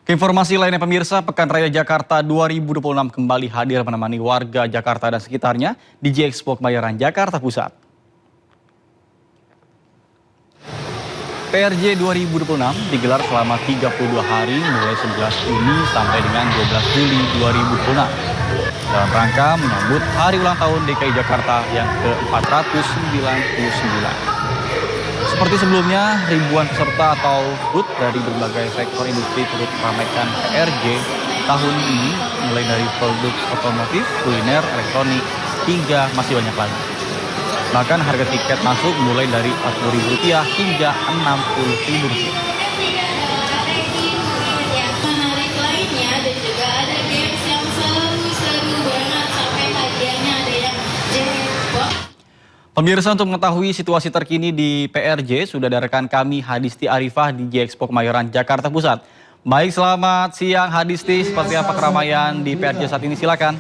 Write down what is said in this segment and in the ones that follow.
Informasi lainnya pemirsa, Pekan Raya Jakarta 2026 kembali hadir menemani warga Jakarta dan sekitarnya di J-Expo Kemayoran, Jakarta Pusat. PRJ 2026 digelar selama 32 hari mulai 11 Juni sampai dengan 12 Juli 2026. Dalam rangka menyambut hari ulang tahun DKI Jakarta yang ke-499. Seperti sebelumnya, ribuan peserta atau booth dari berbagai sektor industri turut meramaikan PRJ tahun ini, mulai dari produk otomotif, kuliner, elektronik, hingga masih banyak lagi. Bahkan harga tiket masuk mulai dari Rp40.000 hingga Rp60.000. Menarik lainnya dan juga ada games yang seru-seru banget sampai hadiahnya ada yang jackpot. Pemirsa, untuk mengetahui situasi terkini di PRJ, sudah ada rekan kami Hadisti Arifah di J-Expo Kemayoran, Jakarta Pusat. Baik, selamat siang Hadisti, seperti apa keramaian di PRJ saat ini, silakan.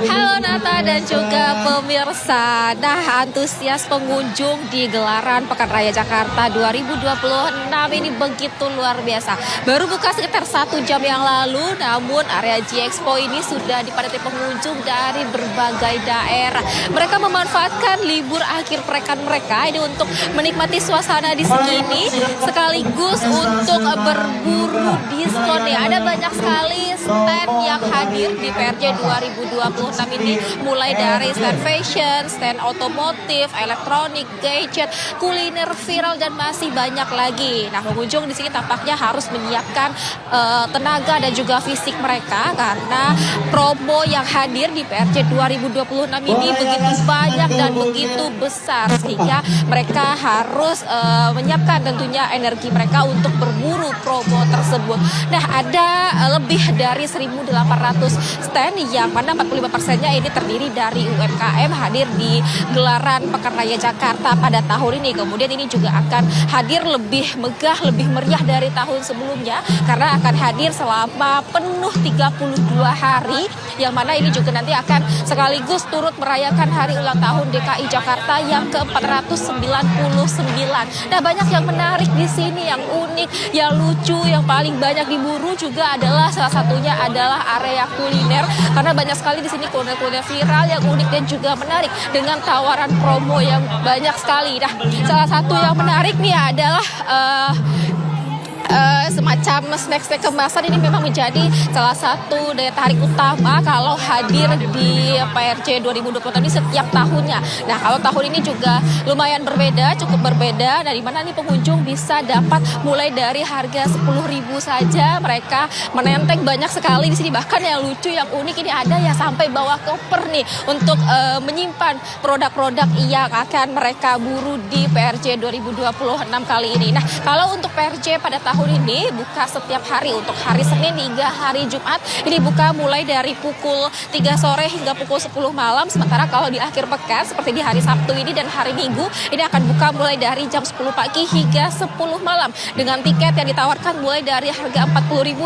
Halo Nata dan juga pemirsa. Nah, antusias pengunjung di gelaran Pekan Raya Jakarta 2026 ini begitu luar biasa. Baru buka sekitar 1 jam yang lalu, namun area J-Expo ini sudah dipadati pengunjung dari berbagai daerah. Mereka memanfaatkan libur akhir pekan mereka ini untuk menikmati suasana di sini, sekaligus untuk berburu diskon ya. Ada banyak sekali stand yang hadir di PRJ 2026 ini, mulai dari stand fashion, stand otomotif, elektronik, gadget, kuliner viral, dan masih banyak lagi. Nah, pengunjung di sini tampaknya harus menyiapkan tenaga dan juga fisik mereka karena promo yang hadir di PRJ 2026 ini begitu banyak dan begitu besar, sehingga mereka harus menyiapkan tentunya energi mereka untuk berburu promo tersebut. Nah, ada lebih dari 1.800 stand yang mana 45%-nya ini terdiri dari UMKM hadir di gelaran Pekan Raya Jakarta pada tahun ini. Kemudian ini juga akan hadir lebih megah, lebih meriah dari tahun sebelumnya karena akan hadir selama penuh 32 hari, yang mana ini juga nanti akan sekaligus turut merayakan hari ulang tahun DKI Jakarta yang ke-499. Nah, banyak yang menarik di sini, yang unik, yang lucu, yang paling banyak diburu juga adalah salah satunya adalah area kuliner, karena banyak sekali di sini kuliner-kuliner viral yang unik dan juga menarik dengan tawaran promo yang banyak sekali. Nah, salah satu yang menarik nih adalah semacam snack-snack kemasan. Ini memang menjadi salah satu daya tarik utama kalau hadir di PRJ 2026 ini setiap tahunnya. Nah, kalau tahun ini juga lumayan berbeda, cukup berbeda, dari mana nih pengunjung bisa dapat mulai dari harga 10.000 saja. Mereka menenteng banyak sekali di sini, bahkan yang lucu, yang unik ini ada ya sampai bawa koper nih untuk menyimpan produk-produk yang akan mereka buru di PRJ 2026 kali ini. Nah, kalau untuk PRJ pada tahun ini buka setiap hari, untuk hari Senin hingga hari Jumat ini buka mulai dari pukul 3 sore hingga pukul 10 malam. Sementara kalau di akhir pekan seperti di hari Sabtu ini dan hari Minggu ini akan buka mulai dari jam 10 pagi hingga 10 malam dengan tiket yang ditawarkan mulai dari harga Rp40.000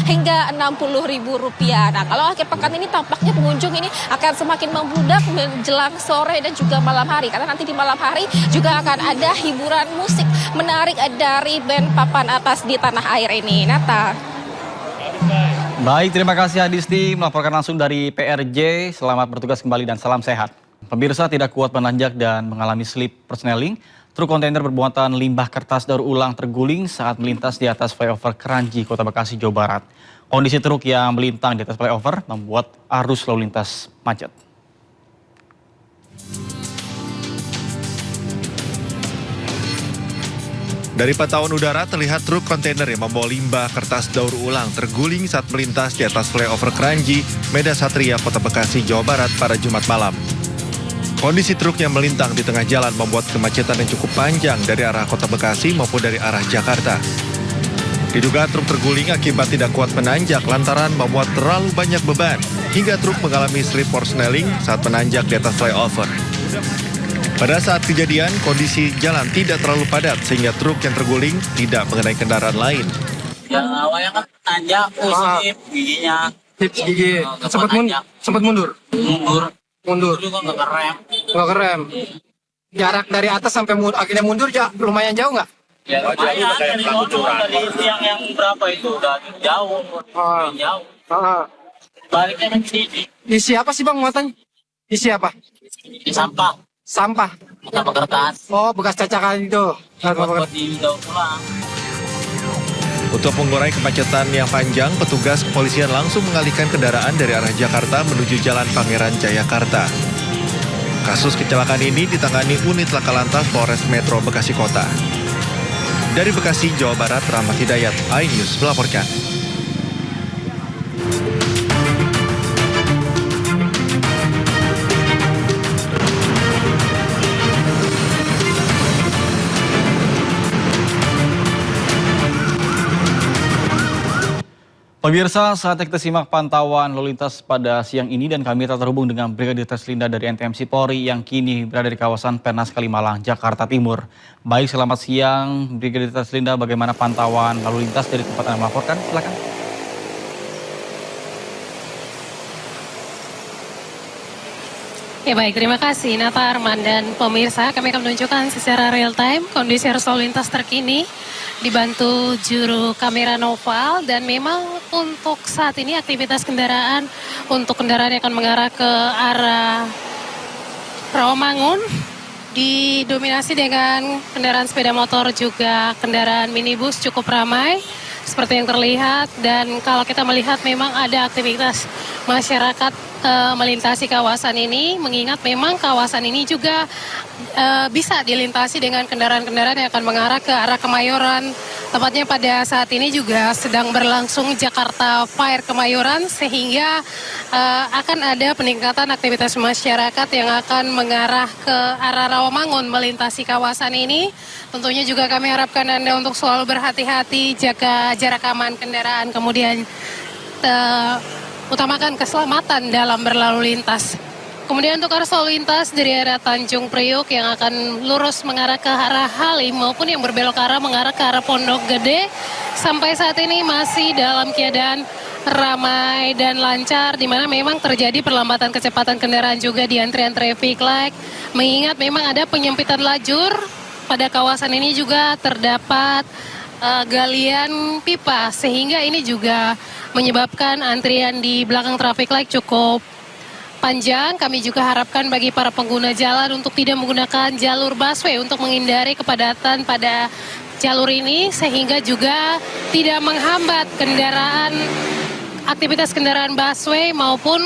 hingga Rp60.000. Nah, kalau akhir pekan ini tampaknya pengunjung ini akan semakin membludak menjelang sore dan juga malam hari, karena nanti di malam hari juga akan ada hiburan musik menarik dari band papan atas di tanah air ini. Nata. Baik, terima kasih Hadisti melaporkan langsung dari PRJ. Selamat bertugas kembali dan salam sehat. Pemirsa, tidak kuat menanjak dan mengalami slip persneling, truk kontainer bermuatan limbah kertas daur ulang terguling saat melintas di atas flyover Kranji, Kota Bekasi, Jawa Barat. Kondisi truk yang melintang di atas flyover membuat arus lalu lintas macet. Dari pantauan udara terlihat truk kontainer yang membawa limbah kertas daur ulang terguling saat melintas di atas flyover Kranji, Medan Satria, Kota Bekasi, Jawa Barat pada Jumat malam. Kondisi truk yang melintang di tengah jalan membuat kemacetan yang cukup panjang dari arah Kota Bekasi maupun dari arah Jakarta. Diduga truk terguling akibat tidak kuat menanjak lantaran memuat terlalu banyak beban, hingga truk mengalami slip persneling saat menanjak di atas flyover. Pada saat kejadian, kondisi jalan tidak terlalu padat sehingga truk yang terguling tidak mengenai kendaraan lain. Yang awalnya kan nanjak, slip giginya. Slip gigi, sempat mundur? Mundur. Mundur. Juga nggak kerem. Nggak kerem. jarak dari atas sampai akhirnya mundur lumayan jauh nggak? Ya lumayan dari tiang yang berapa itu udah jauh. Jauh. Baliknya kan sini. Isi apa sih bang muatannya? Isi apa? Sampah. Sampah. Sampah kertas. Oh bekas cacakan itu. Buat didaur ulang. Untuk mengurai kemacetan yang panjang, petugas kepolisian langsung mengalihkan kendaraan dari arah Jakarta menuju Jalan Pangeran Jayakarta. Kasus kecelakaan ini ditangani unit Laka Lantas Polres Metro Bekasi Kota. Dari Bekasi, Jawa Barat, Rahmat Hidayat, iNews melaporkan. Pemirsa, saatnya kita simak pantauan lalu lintas pada siang ini dan kami telah terhubung dengan Brigadir Teslinda dari NTMC Polri yang kini berada di kawasan Pernas Kalimalang, Jakarta Timur. Baik, selamat siang Brigadir Teslinda, bagaimana pantauan lalu lintas dari tempat Anda melaporkan? Silakan. Ya baik, terima kasih Nata, Arman, dan pemirsa. Kami akan menunjukkan secara real time kondisi arus lalu lintas terkini dibantu juru kamera Noval, dan memang untuk saat ini aktivitas kendaraan untuk kendaraan yang akan mengarah ke arah Rawamangun didominasi dengan kendaraan sepeda motor juga kendaraan minibus cukup ramai seperti yang terlihat, dan kalau kita melihat memang ada aktivitas masyarakat melintasi kawasan ini, mengingat memang kawasan ini juga bisa dilintasi dengan kendaraan-kendaraan yang akan mengarah ke arah Kemayoran. Tepatnya pada saat ini juga sedang berlangsung Jakarta Fair Kemayoran, sehingga akan ada peningkatan aktivitas masyarakat yang akan mengarah ke arah Rawamangun melintasi kawasan ini. Tentunya juga kami harapkan Anda untuk selalu berhati-hati, jaga jarak aman kendaraan, kemudian utamakan keselamatan dalam berlalu lintas. Kemudian untuk arus lalu lintas dari arah Tanjung Priok yang akan lurus mengarah ke arah Halim maupun yang berbelok arah mengarah ke arah Pondok Gede, sampai saat ini masih dalam keadaan ramai dan lancar, di mana memang terjadi perlambatan kecepatan kendaraan juga di antrian traffic light, mengingat memang ada penyempitan lajur. Pada kawasan ini juga terdapat galian pipa, sehingga ini juga menyebabkan antrian di belakang traffic light cukup panjang. Kami juga harapkan bagi para pengguna jalan untuk tidak menggunakan jalur busway untuk menghindari kepadatan pada jalur ini, sehingga juga tidak menghambat aktivitas kendaraan busway maupun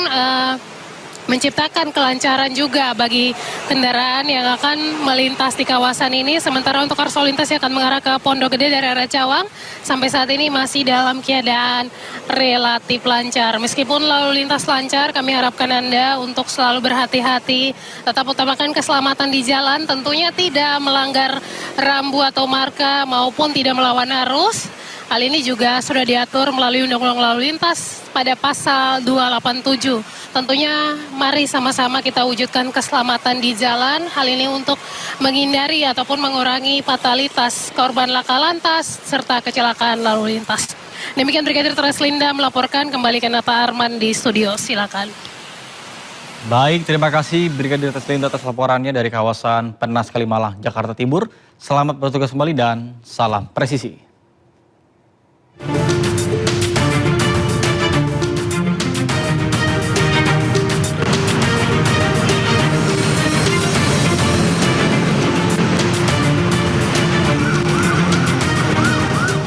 menciptakan kelancaran juga bagi kendaraan yang akan melintas di kawasan ini. Sementara untuk arus lalu lintas yang akan mengarah ke Pondok Gede dari arah Cawang, sampai saat ini masih dalam keadaan relatif lancar. Meskipun lalu lintas lancar, kami harapkan Anda untuk selalu berhati-hati, tetap utamakan keselamatan di jalan, tentunya tidak melanggar rambu atau marka maupun tidak melawan arus. Hal ini juga sudah diatur melalui Undang-Undang Lalu Lintas pada pasal 287. Tentunya mari sama-sama kita wujudkan keselamatan di jalan. Hal ini untuk menghindari ataupun mengurangi fatalitas korban laka lantas serta kecelakaan lalu lintas. Demikian Brigadir Teslinda melaporkan, kembali ke Nata Arman di studio, silakan. Baik, terima kasih Brigadir Teslinda atas laporannya dari kawasan Pernas Kalimalang, Jakarta Timur. Selamat bertugas kembali dan salam presisi.